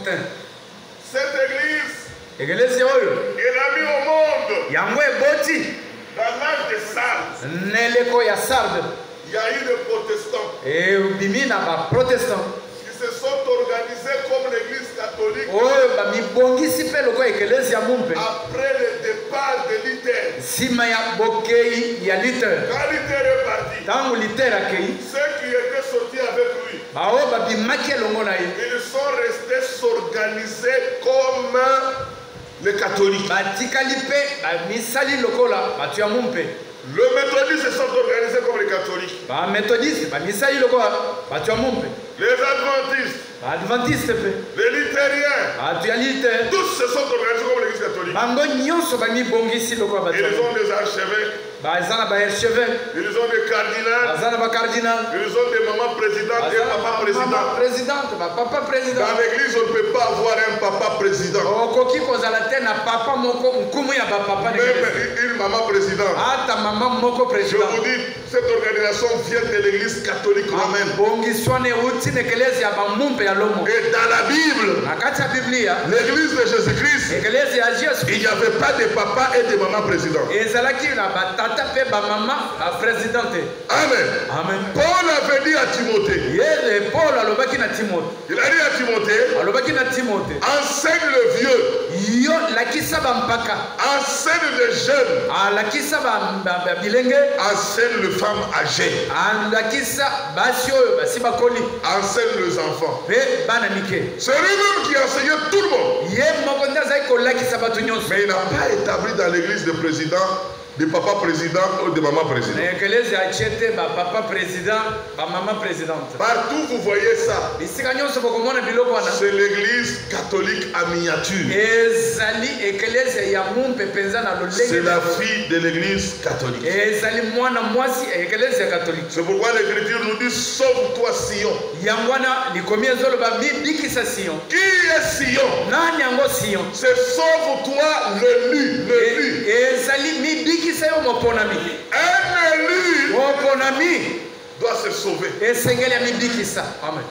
Cette église, Église oyo. elle a mis au monde, Yango eboti. dans l'âge de Sardes, Neleko ya Sarde. il y a eu des protestants Et bimina ba protestant. qui se sont organisés comme l'église catholique Oyo ba mibongisi pe loko église ya mumpe. après le départ de Luther. Sima ya bokei ya Luther. Quand Luther est parti, Tangu Luther akei. ceux qui étaient sortis avec lui, Ba o ba bimaki longo na ye. ils sont restés s'organiser comme les catholiques. Batikali pe ba misali lokola batu ya mumpe. Les méthodistes se sont organisés comme les catholiques. Ba methodiste ba misali lokola batu ya mumpe. Les adventistes, Ba adventiste pe. les luthériens, Batu ya Luther. tous se sont organisés comme l'église catholique. Bango nyonso ba mibongisi lokola batu. Ils ont des archevêques, Bazana ba archevêque. ils ont des cardinals, Bazana ba cardinal. ils ont des mamans présidentes et papas présidents. Maman présidente, ba papa président. Dans l'église, on ne peut pas avoir un papa président. Okoki kozala te na papa moko nkumu ya ba papa de Même une maman présidente. ata mama moko Je président. vous dis, cette organisation vient de l'église catholique romaine. Bongiswane uti na eklezia ya ba mumpe ya lomo. Et dans la Bible, Na kati ya Biblia, l'église de Jésus-Christ, eklezia ya Yesu il n'y avait pas de papa et de maman président. ezalaki na ba tata pe ba mama ba présidente. Amen. Amen. Paul avait dit à Timothée, Yele Paul alobaki na Timote. il a dit à Timothée, Alobaki na Timote. enseigne le vieux, Yo lakisa ba mpaka. enseigne les jeunes, Alakisa ba bilenge. enseigne les femmes âgées, Alakisa basi oyo basi bakoli. enseigne les enfants. Pe bana mike. C'est lui-même qui enseignait tout le monde. Ye moko nde azali kolakisa bato nyonso. Mais il n'a pas établi dans l'église de président, de papa président ou de maman président. Na eklezia atie te bapapa président bamama présidente. Partout vous voyez ça. Bisika nyonso bokomona biloko wana C'est l'église catholique en miniature. ezali eklezia ya mumpe mpenza na C'est lolenge. la fille de l'église catholique. Ezali mwana mwasi ya eklezia katolike. C'est pourquoi l'écriture nous dit sauve-toi Sion. Yango wana likomi ezoloba bibikisa Sion. Qui est Sion? Nani yango Sion? C'est sauve-toi l'élu. L'élu. Ezali mibikisa yo moponami. Un élu Moponami doit se sauver. esengeli ya mibikisa. Amen.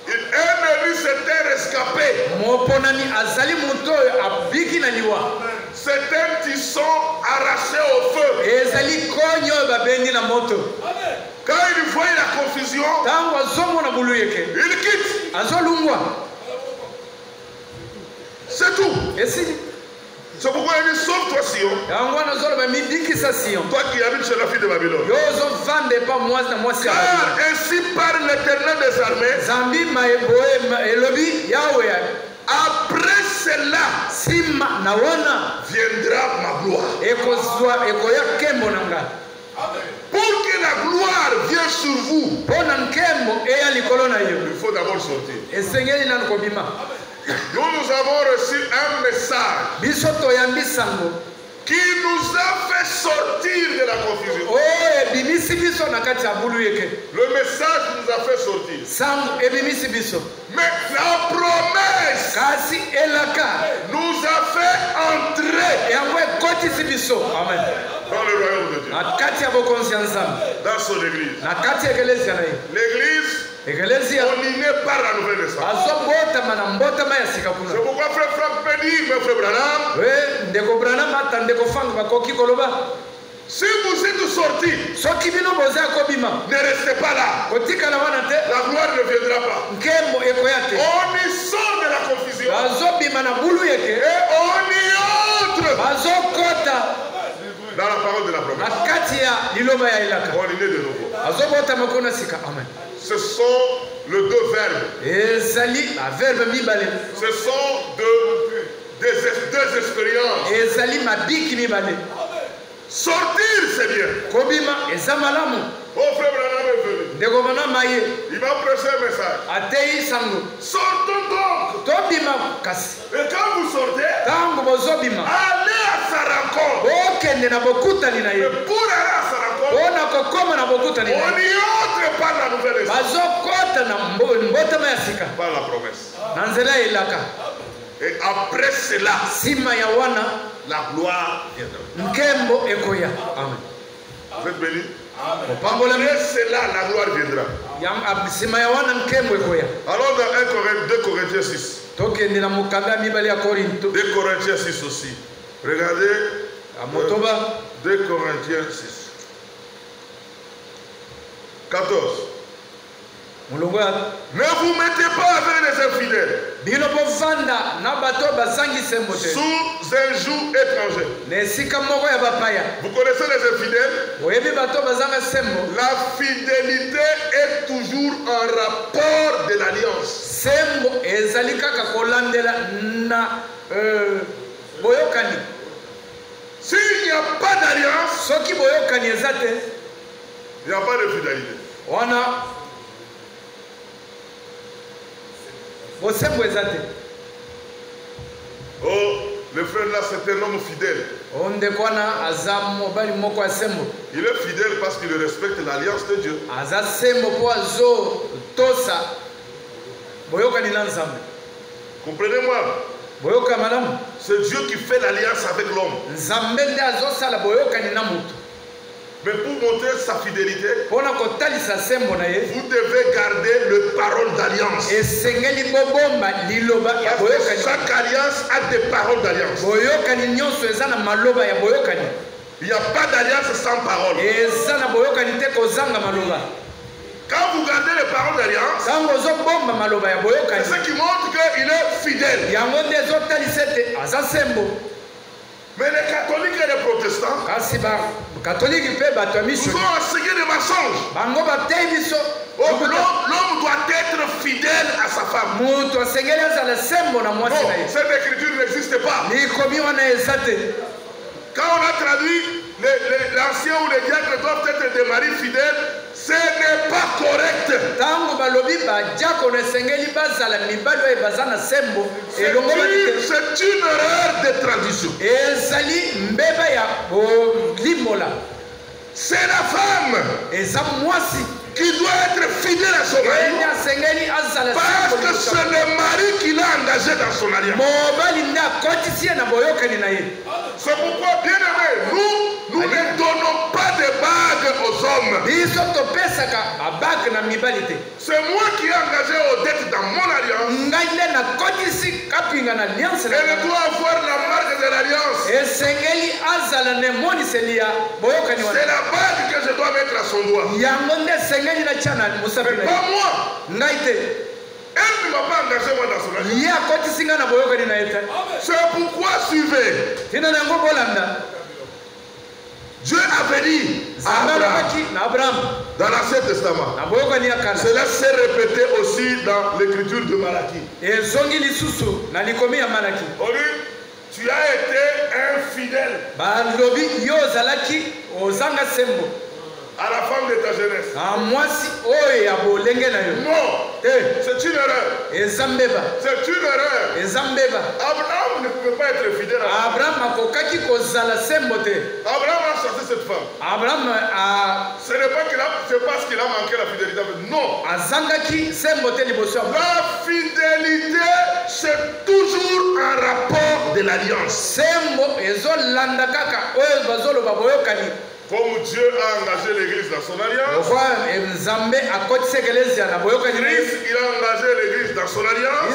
Un élu, c'est un rescapé. Moponami azali moto oyo abiki na liwa. C'est un tisson arraché au feu. Ezali konyo oyo babendi na moto. Quand il voit la confusion, Tango azomona buluyeke il quitte. azolungwa. C'est tout. Esili C'est pourquoi il dit sauve-toi Sion. yango wana azoloba mibikisa Sion. Toi qui habites chez la fille de Babylone. Yo ozovanda epa mwasi na mwasi ya Car Babylone. ainsi parle l'Éternel des armées. Zambi maeboe elobi yawe Après cela sima na wana viendra ma gloire. ekozwa ekoya nkembo na ngai. Pour que la gloire vienne sur vous, Mpo na nkembo eya likolo na yo il faut d'abord sortir. esengeli nanu kobima. Nous avons reçu un message Biso toyambi sango qui nous a fait sortir de la confusion. oyo ebimisi biso na kati ya buluyeke. Le message nous a fait sortir. Sango ebimisi biso Mais la promesse kasi elaka nous a fait entrer yango ekotisi biso. Amen. dans le royaume de Dieu. Na kati ya bokonzi ya Nzambe, Dans son église. na kati ya ekelezia na ye. L'église, Ekelezia on y naît par la nouvelle naissance. azobotama na mbotama ya sika C'est kuna. pourquoi frère Franck peut dire, mais frère Branham, We ndeko Branham ata ndeko Frank bakoki koloba si vous êtes sortis, soki bino boza kobima ne restez pas là. kotikala wana te, La gloire ne viendra pas. nkembo ekoya te. On y sort de la confusion Bazobima na buluyeke et on y entre bazokota dans la parole de la na promesse. kati ya liloba ya elaka. On y est de nouveau. Azobotama kuna sika. Amen. Ce sont les deux verbes. Ezali baverbe mibale, Ce sont deux expériences. ezali mabiki mibale. Sortir, c'est bien. Kobima eza malamu. Oh, frère Branham est venu. Ndeko Branham aye Il m'a prêché un message. atei sango Sortons donc. tobima kasi. Et quand vous sortez, Tango bozobima allez à sa rencontre. okende na bokutani na ye. Et pour aller à sa rencontre, Mpona kokoma na bokutani na on ye y entre par la nouvelle esprit. bazokota na mbotama ya sika Par la promesse. na nzela ya elaka. Et après cela, Nsima ya wana la gloire viendra. nkembo ekoya. Amen. Vous êtes bénis? Opambolami Après cela, la gloire viendra. nsima ya wana nkembo ekoya. Alors dans 2 Corinthiens 6. tokende na mokanda mibale ya Korinto 2 Corinthiens 6 aussi. Regardez. Motoba 2 Corinthiens 6. 14. Ne vous mettez pas avec les infidèles sous un joug étranger. Vous connaissez les infidèles? La fidélité est toujours en rapport de l'alliance. S'il n'y a pas d'alliance, il n'y a pas de fidélité. Oh, le frère là, c'est un homme fidèle. Il est fidèle parce qu'il respecte l'alliance de Dieu. Comprenez-moi? C'est Dieu qui fait l'alliance avec l'homme. Mais pour montrer sa fidélité, vous devez garder le parole d'alliance. Chaque alliance a des paroles d'alliance. Il n'y a pas d'alliance sans parole. Quand vous gardez les paroles d'alliance, c'est ce qui montre qu'il est fidèle. Mais les catholiques et les protestants, vous ont enseigné des mensonges. L'homme doit être fidèle à sa femme. Non, cette écriture n'existe pas. Quand on a traduit l'ancien ou les diacres doivent être des maris fidèles, ce n'est pas correct. C'est une erreur de traduction. C'est la femme qui doit être fidèle à son mari, parce que c'est le mari qui l'a engagé dans son alliance. C'est pourquoi, bien aimé, nous ne donnons pas de bagues aux hommes. C'est moi qui ai engagé Odette dans mon alliance. Elle doit avoir la marque de l'alliance. C'est la bague que je dois mettre à son doigt. Mais pas moi. Elle ne m'a pas engagé moi dans son alliance. C'est pourquoi suivez. Dieu avait dit à Abraham dans l'Ancien Testament. Cela s'est répété aussi dans l'écriture de Malachie. On dit, tu as été infidèle à la femme de ta jeunesse. Non, c'est une erreur. C'est une erreur. Abraham ne pouvait pas être fidèle à Abraham a chassé cette femme. Ce n'est pas c'est parce qu'il a manqué la fidélité. Non. La fidélité, c'est toujours un rapport de l'alliance. Comme Dieu a engagé l'église dans son alliance, Christ, il a engagé l'église dans son alliance.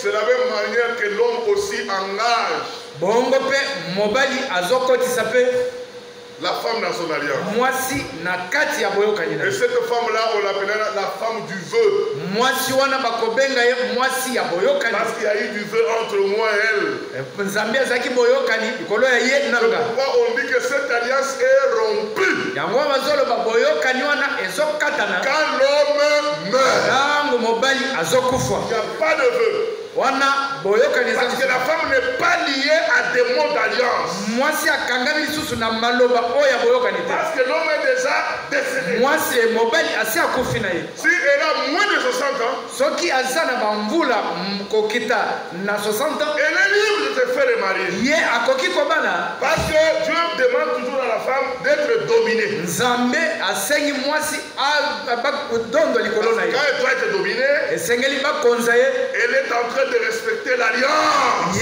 C'est la même manière que l'homme aussi engage la femme dans son alliance. Et cette femme-là, on l'appellera la femme du vœu. Parce qu'il y a eu du vœu entre moi et elle. C'est pourquoi on dit que cette alliance est rompue quand l'homme meurt. Il n'y a pas de vœu. Parce que la femme n'est pas liée à des mots d'alliance. Parce que l'homme est déjà décédé. Si elle a moins de 60 ans, elle est libre de se faire remarier. Parce que Dieu demande toujours à la femme d'être dominée. Quand elle doit être dominée, elle est en train de respecter l'alliance.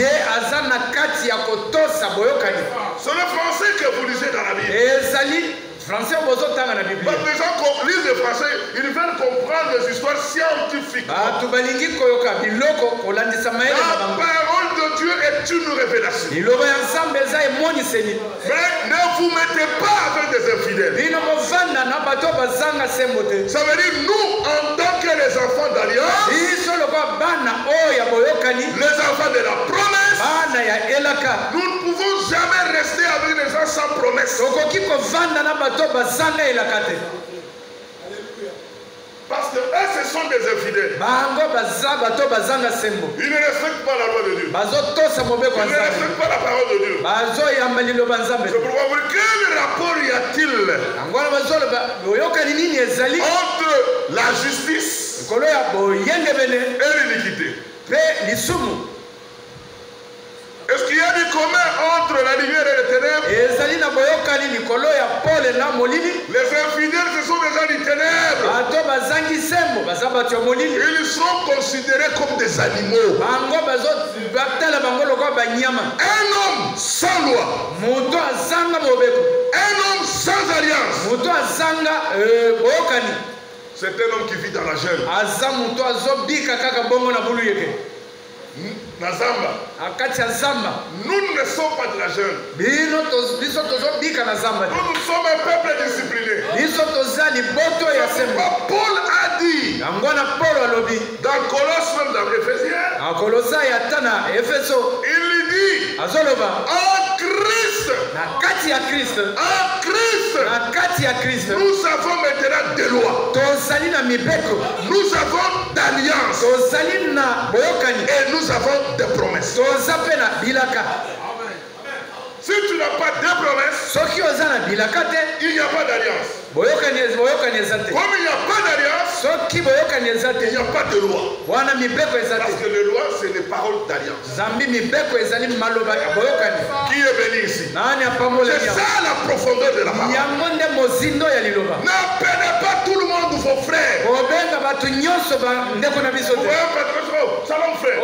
C'est le français que vous lisez dans la Bible. Français bozotanga na Bible. Les gens lisent le français, ils veulent comprendre les histoires scientifiques. La parole de Dieu est une révélation. Mais ne vous mettez pas avec des infidèles. Ça veut dire nous, en tant que les enfants d'alliance, les enfants de la promesse, nous ne pouvons jamais rester avec les gens sans promesse. Parce que eux, ce sont des infidèles. Ils ne respectent pas la loi de Dieu. Ils ne respectent pas la parole de Dieu. C'est pourquoi vous dites, quel rapport y a-t-il entre la justice et l'iniquité? Est-ce qu'il y a du commun entre la lumière et les ténèbres? Les infidèles, ce sont des gens du ténèbre. Ils sont considérés comme des animaux. Un homme sans loi. Un homme sans alliance. C'est un homme qui vit dans la jungle. Nous ne sommes pas de la jungle. Nous sommes un peuple discipliné. Paul a dit dans Colosse, même dans l'Éphésiens, il lui dit en Christ, nous avons maintenant des lois. Nous avons d'alliance. Et nous avons des promesses. Si tu n'as pas de promesses, il n'y a pas d'alliance. Comme il n'y a pas d'alliance, il n'y a pas de loi. Parce que les lois, c'est les paroles d'alliance. Qui est béni ici? C'est ça la profondeur de la parole. N'appelez pas tout le monde vos frères. Shalom frère.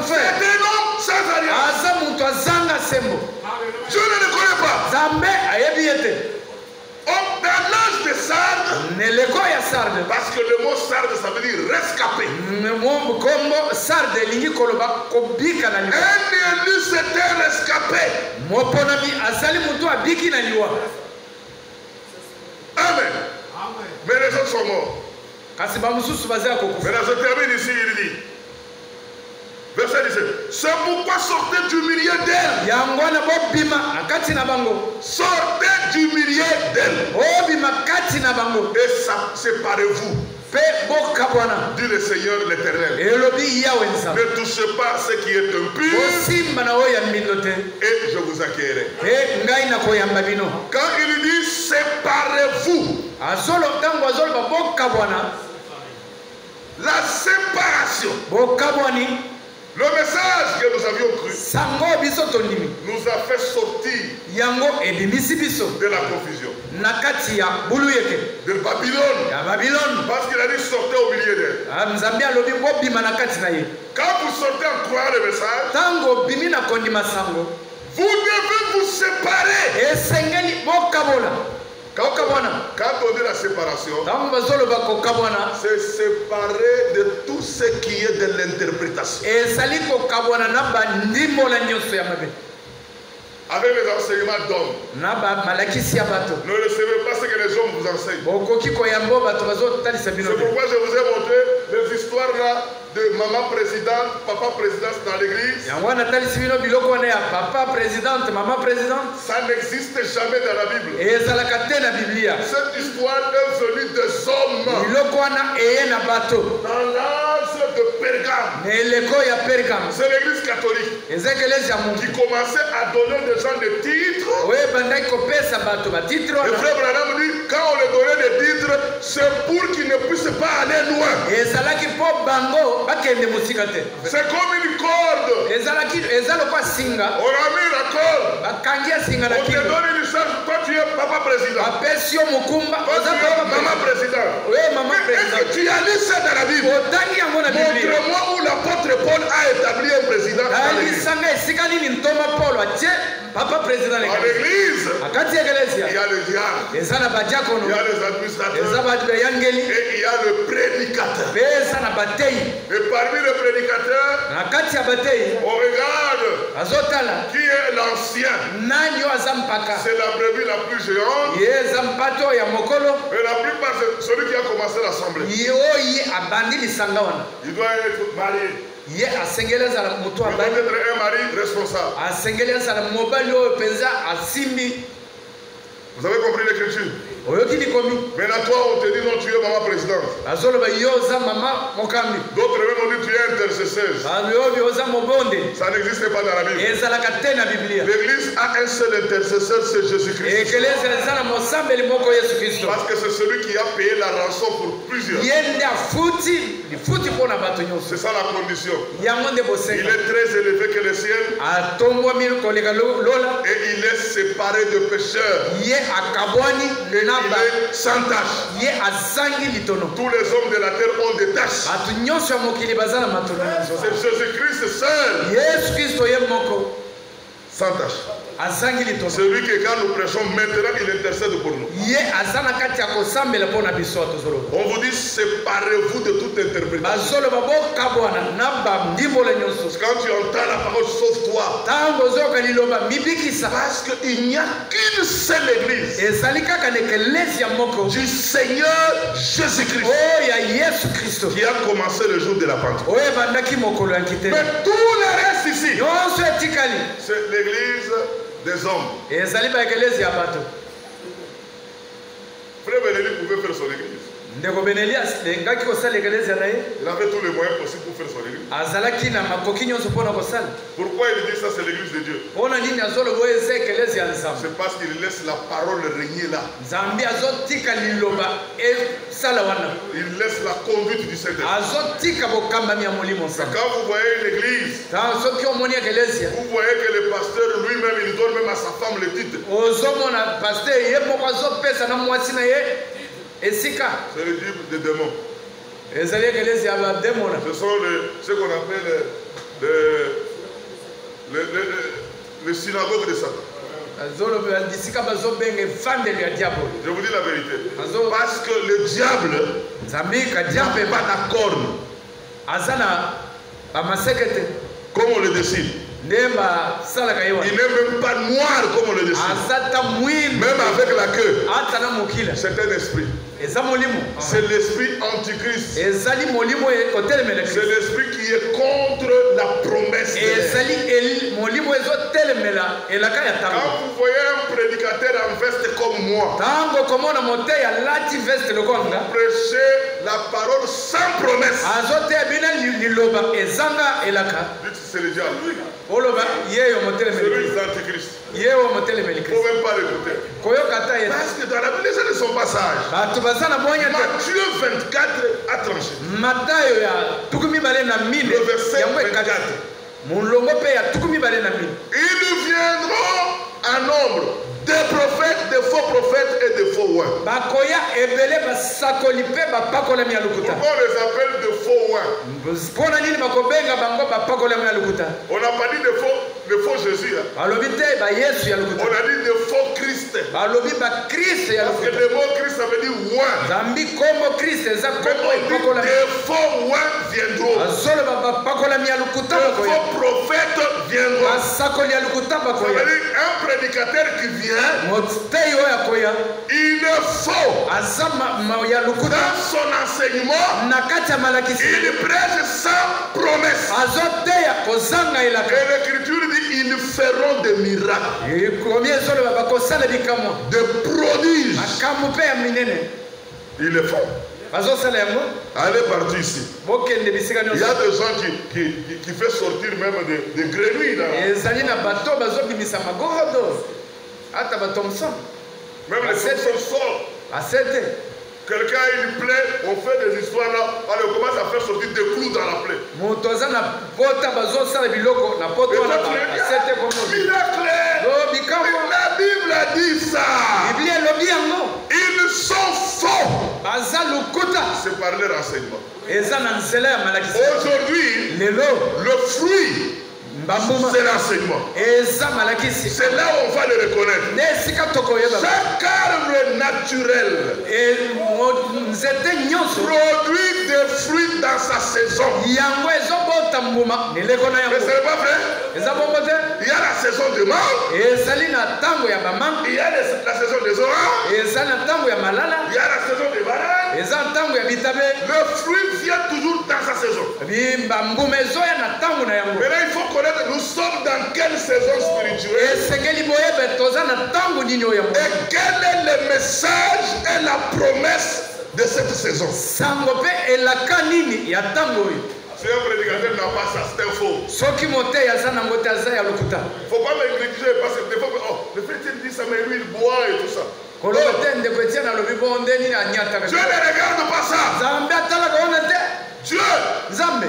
C'est un homme sans alliance. Je ne le connais pas. Dans l'âge de Sardes, parce que le mot Sardes, ça veut dire rescapé. Un élu, c'était rescapé. Amen. Mais les autres sont morts. Maintenant, je termine ici, il dit. Verset 17. C'est pourquoi sortez du milieu d'elle. Sortez du milieu d'elle. Et séparez-vous. Dit le Seigneur l'Éternel. Ne touchez pas ce qui est impur. Et je vous accueillerai. Quand il dit séparez-vous, la séparation, le message que nous avions cru nous a fait sortir de la confusion, de Babylone, parce qu'il a dit sortez au milieu d'elle. Quand vous sortez en croyant le message, vous devez vous séparer. Quand on dit la séparation, c'est séparer de tout ce qui est de l'interprétation. Avec les enseignements d'hommes. Ne recevez pas ce que les hommes vous enseignent. C'est pourquoi je vous ai montré les histoires là de maman présidente, papa présidente dans l'église. Ça n'existe jamais dans la Bible. Cette histoire est venue des hommes dans l'âge de Pergame. C'est l'église catholique qui commençait à donner des gens des titres. Le frère Branham dit quand on les donnait des titres, c'est pour qu'ils ne puissent pas aller loin. C'est comme une corde. On a mis la corde. On te donne une charge. Toi tu es papa président. Toi tu es maman président. Est-ce que tu as lu ça dans la Bible? Montre-moi où l'apôtre Paul a établi un président. Papa président. Dans l'église, Akati eklezia. il y a le diable. Ezana badiakono. Il y a les administrateurs. Ezaba yangeli. Et il y a le prédicateur. Ezana batei. Et parmi les prédicateurs, Akati batei. on regarde Azotala. qui est l'ancien. Nanyo azampaka. C'est la brebis la plus géante. Yezampato ya mokolo. Et la plupart, c'est celui qui a commencé l'assemblée. Il doit être marié. Il doit être un mari responsable. Vous avez compris l'écriture? Maintenant, toi, on te dit non, tu es maman présidente. D'autres même on dit tu es intercesseuse. Ça n'existe pas dans la Bible. L'église a un seul intercesseur, c'est Jésus-Christ. Parce que c'est celui qui a payé la rançon pour plusieurs. C'est ça la condition. Il est très élevé que le ciel. Et il est séparé de pécheurs. Il est sans tâche. Tous les hommes de la terre ont des tâches. C'est Jésus-Christ seul. Sans tâche. Celui que quand nous prêchons maintenant, il intercède pour nous. On vous dit séparez-vous de toute interprétation. Quand tu entends la parole, sauve-toi. Parce qu'il n'y a qu'une seule église du Seigneur Jésus-Christ qui a commencé le jour de la Pentecôte. Mais tout le reste ici, c'est l'église des hommes. Frère Bénéli pouvait faire son église. Il avait tous les moyens possibles pour faire son église. Pourquoi il dit ça, c'est l'église de Dieu? C'est parce qu'il laisse la parole régner là. Il laisse la conduite du Saint-Esprit. Quand vous voyez une église, vous voyez que le pasteur lui-même, il donne même à sa femme le titre. C'est le livre des démons. Ce sont ce qu'on appelle les synagogues de Satan. Je vous dis la vérité. Parce que le diable n'a pas d'accord comme on le dessine. Il n'est même pas noir comme on le dessine. Même avec la queue. C'est un esprit. C'est l'esprit antichrist. C'est l'esprit qui est contre la promesse de Dieu. Quand vous voyez un prédicateur en veste comme moi, prêcher la parole sans promesse, c'est le diable. C'est l'antichrist. Il ne faut même pas l'écouter. Parce que dans la Bible, les gens ne sont pas sages. Matthieu 24 a tranché. Le verset 24. Ils viendront en nombre des prophètes, des faux prophètes et des faux rois. Pourquoi on les appelle de faux rois? On n'a pas dit de faux Jésus. Hein? On a dit de faux Christ. Parce que le mot Christ, ça veut dire roi. Mais on dit des faux rois viendront. De faux prophètes viendront. Ça veut dire un prédicateur qui vient. Il ne faut dans son enseignement, il prêche sans promesse. Et l'écriture dit ils feront des miracles, des prodiges. Ils le font. Allez partout ici. Il y a des gens qui font sortir même des grenouilles là. Même les Thompson sortent. Quelqu'un il plaît, on fait des histoires là, allez, on commence à faire sortir des clous dans la plaie. La Bible a dit ça. Ils sont faux. C'est par leur enseignement. Aujourd'hui, le fruit C'est l'enseignement. C'est là où on va le reconnaître. Chaque arbre naturel produit des fruits dans sa saison. Mais ce n'est pas vrai. Il y a la saison de mangue. Il y a la saison des oranges. Il y a la saison des bananes. Le fruit vient toujours dans sa saison. Maintenant, il faut connaître nous sommes dans quelle saison spirituelle. Et quel est le message et la promesse de cette saison. Si un prédicateur n'a pas ça, c'est un faux. Il ne faut pas me négliger parce que des fois, oh, le chrétien dit ça, mais lui il boit et tout ça. Oh. Dieu ne regarde pas ça. Dieu,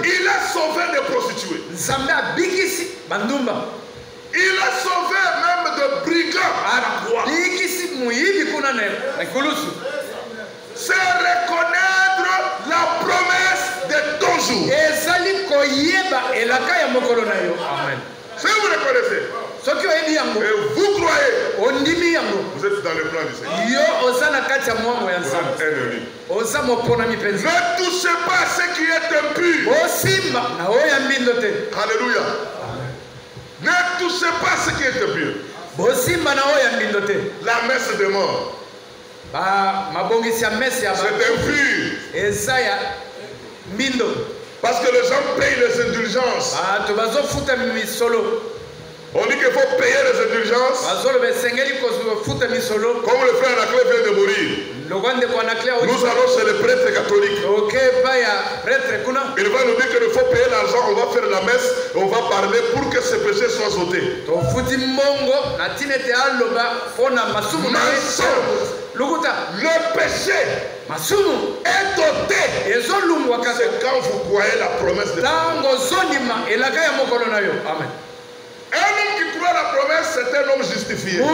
il a sauvé des prostituées. Il a sauvé même de brigands à la croix. C'est reconnaître la promesse de ton jour. Amen. Si vous reconnaissez, et vous croyez, vous êtes dans le plan du Seigneur. Ne touchez pas ce qui est impur. Alléluia. Ne touchez pas ce qui est impur. La messe de mort. C'est impur. Parce que les gens payent les indulgences. On dit qu'il faut payer les indulgences. Comme le frère Anaclé vient de mourir. Nous allons chez le prêtre catholique. Il va nous dire qu'il faut payer l'argent, on va faire la messe, on va parler pour que ce péché soit sauté. Le péché est ôté. C'est quand vous croyez la promesse de Dieu. Amen. Un homme qui croit la promesse, c'est un homme justifié. Comme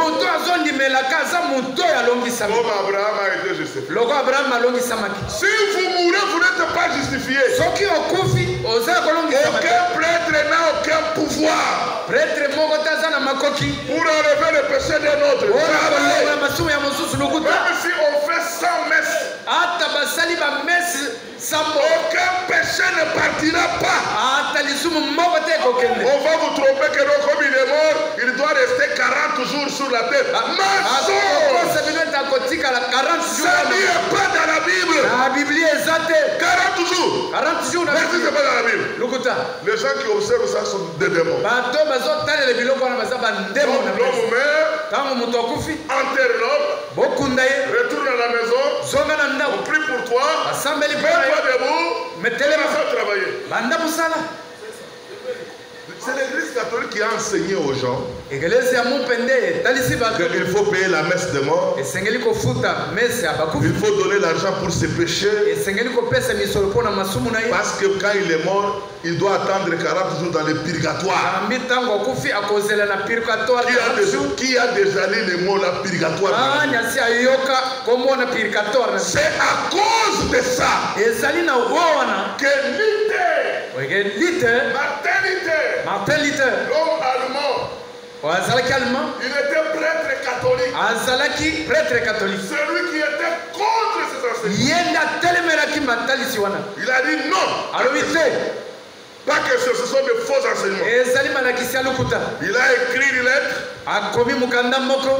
Abraham a été justifié. Si vous mourrez, vous n'êtes pas justifié. Aucun prêtre n'a aucun pouvoir pour enlever le péché d'un autre. Même si on fait 100 messes, aucun péché ne partira pas. On va vous tromper que non, comme il est mort, il doit rester 40 jours sur la terre. Ça n'est pas dans la Bible. 40 jours. Mais si ce n'est pas dans la Bible. Les gens qui observent ça sont des démons. L'homme meurt, enterre l'homme, retourne à la maison, on prie pour toi, mets-toi debout, commence à travailler. C'est l'église catholique qui a enseigné aux gens qu'il faut payer la messe de mort. Il faut donner l'argent pour ses péchés. Parce que quand il est mort, il doit attendre 40 jours dans le purgatoire. Qui a déjà lu le mot la purgatoire? C'est à cause de ça que Martin Luther, l'homme allemand, il était prêtre catholique. Celui qui était contre ces enseignements. Il a dit non. Pas que ce sont de faux enseignements. Il a écrit une lettre.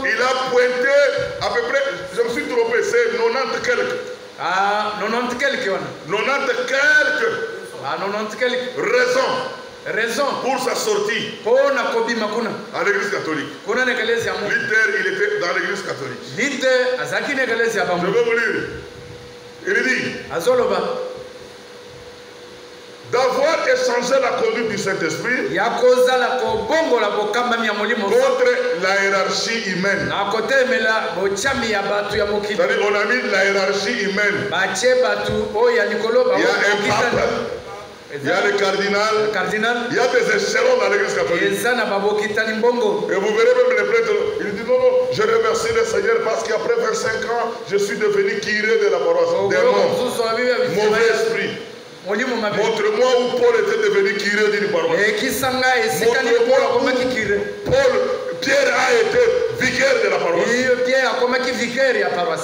Il a pointé à peu près, je me suis trompé, c'est 90 quelques. 90 quelques raisons pour sa sortie à l'église catholique. Luther, il était dans l'église catholique. Je vais vous lire. Il dit d'avoir échangé la conduite du Saint-Esprit contre la hiérarchie humaine. C'est-à-dire on a mis la hiérarchie humaine. Il y a un pape, il y a le cardinal, il y a des échelons dans l'église catholique. Et vous verrez même les prêtres, il dit non, je remercie le Seigneur parce qu'après 25 ans, je suis devenu curé de la paroisse. Mauvais esprit. Montre-moi où Paul était devenu curé d'une paroisse. Montre-moi où Pierre a été vicaire de la paroisse.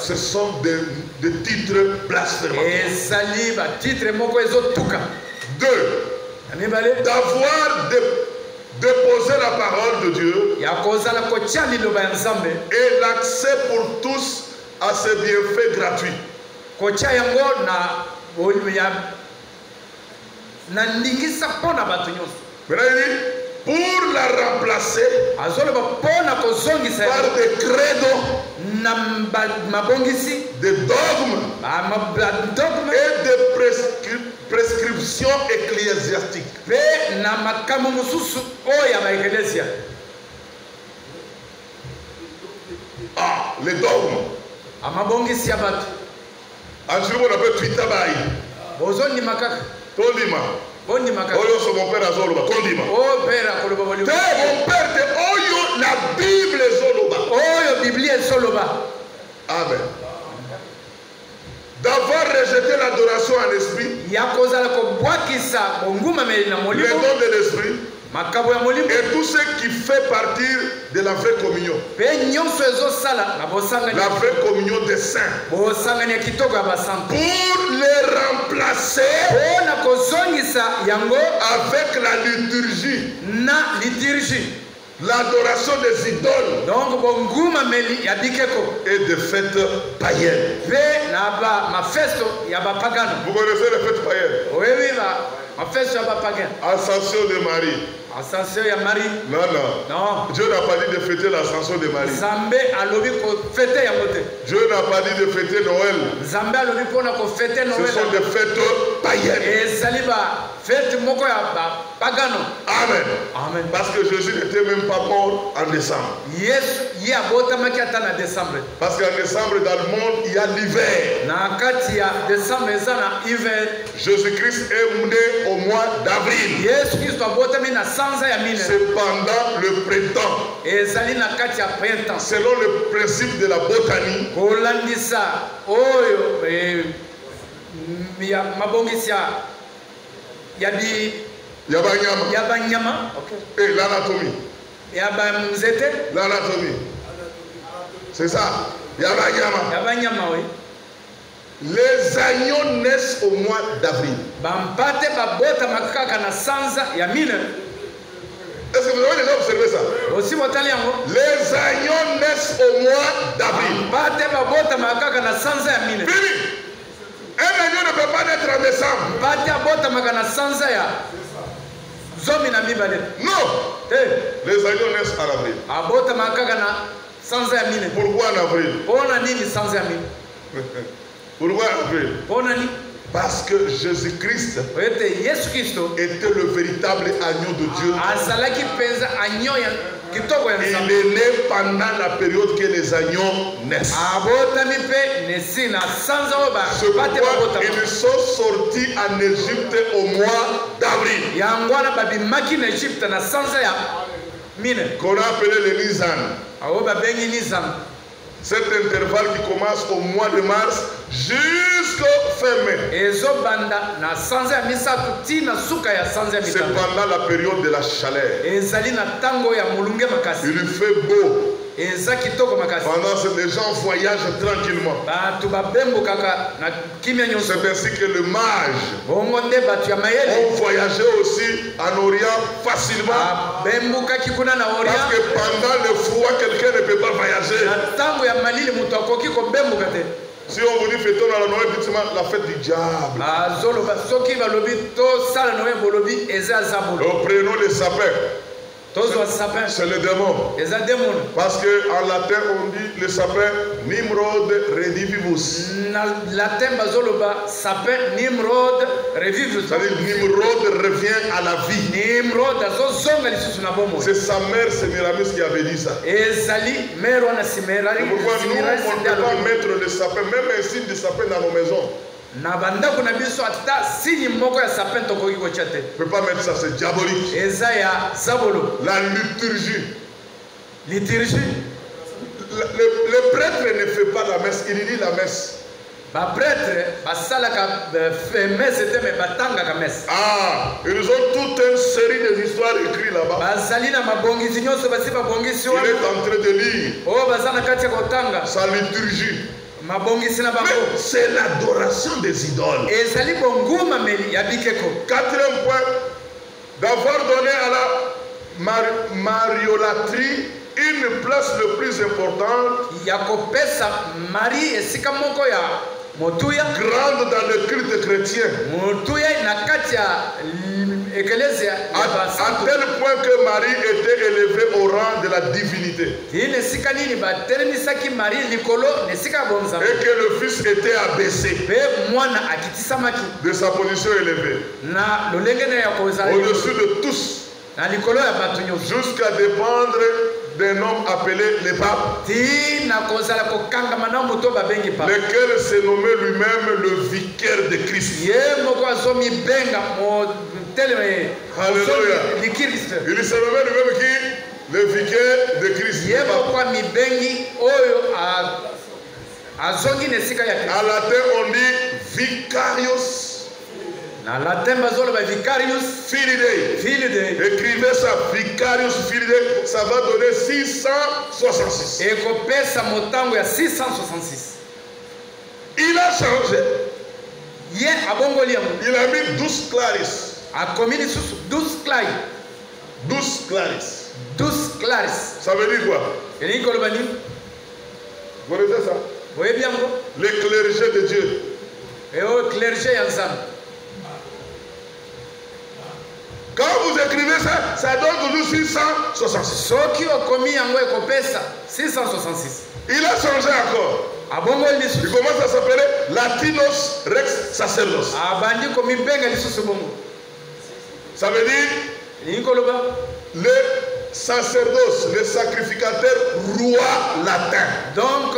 Ce sont des titres blasphématoires. 2. D'avoir déposé la parole de Dieu et l'accès pour tous à ses bienfaits gratuits. Maintenant il dit, pour la remplacer par des credos, des dogmes et des prescriptions ecclésiastiques. Ah, les dogmes. En Chine, on appelle Twitabaï. Tondima. Oyo so mon père azoloba. Tondima. Oh père akoloba. Mon père de Oyo la Bible zoloba. Oyo Bible zoloba. Amen. D'avoir rejeté l'adoration en esprit, le don de l'esprit, et tout ce qui fait partir de la vraie communion. La vraie communion des saints. Pour les remplacer avec la liturgie. L'adoration des idoles et des fêtes païennes. Vous connaissez les fêtes païennes? Oui, Ascension de Marie. Non. Dieu n'a pas dit de fêter l'ascension de Marie. Dieu n'a pas dit de fêter Noël. Ce sont des fêtes païennes. Amen. Parce que Jésus n'était même pas mort en décembre. Parce qu'en décembre, dans le monde, il y a l'hiver. Jésus-Christ est né au mois d'avril. C'est pendant le printemps. Selon le principe de la botanie, et l'anatomie. L'anatomie. C'est ça. Les agneaux naissent au mois d'avril. Est-ce que vous avez déjà observé ça? Les agneaux naissent au mois d'avril. Un agneau ne peut pas naître en décembre. Non. Les agneaux naissent en avril. Pourquoi en avril? Pourquoi en avril? Parce que Jésus-Christ était le véritable agneau de Dieu. Il est né pendant la période que les agneaux naissent. C'est pourquoi ils sont sortis en Égypte au mois d'avril, qu'on a appelé le Nisan. Cet intervalle qui commence au mois de mars jusqu'au fin mai. C'est pendant la période de la chaleur. Il fait beau. Pendant que les gens voyagent tranquillement. C'est ainsi que le mage ont voyagé aussi en Orient facilement. Parce que pendant le froid, quelqu'un ne peut pas voyager. Si on vous dit fêtons à la Noël, dites la fête du diable. Prenons les sapins. C'est le démon. Parce qu'en latin on dit le sapin Nimrod redivivus. C'est-à-dire Nimrod revient à la vie. C'est sa mère Sémiramis qui avait dit ça. Pourquoi nous on ne peut pas mettre le sapin, même un signe de sapin dans nos maisons? On ne peut pas mettre ça, c'est diabolique. La liturgie. Le prêtre ne fait pas la messe, il lit la messe. Ah, ils ont toute une série de histoires écrites là-bas. Il est en train de lire sa liturgie. Mais c'est l'adoration des idoles. Quatrième point, d'avoir donné à la mariolatrie une place le plus importante, grande dans le culte chrétien, à tel point que Marie était élevée au rang de la divinité et que le Fils était abaissé de sa position élevée au-dessus de tous, jusqu'à dépendre d'un homme appelé le pape, lequel s'est nommé lui-même le vicaire de Christ. Alléluia. Il s'est nommé lui-même qui? Le vicaire de Christ. À latin on dit vicarius. Na latin bazoloba vicarius Filidei. Écrivez ça, vicarius Filidei, ça va donner 666. Et kopesa motango ya 666. Il a changé. Ye abongoli yango. Il a mis 12 claris. A commis 12 claris. 12 claris. 12 claris. Ça veut dire quoi? Et kolobani. Vous connaissez ça? Oui bien ngo. Les clergés de Dieu. Et au clergé ensemble. Quand vous écrivez ça, ça donne toujours 666. Il a changé encore. Il commence à s'appeler Latinos Rex Sacerdos. Ça veut dire le sacerdoce, le sacrificateur roi latin. Donc,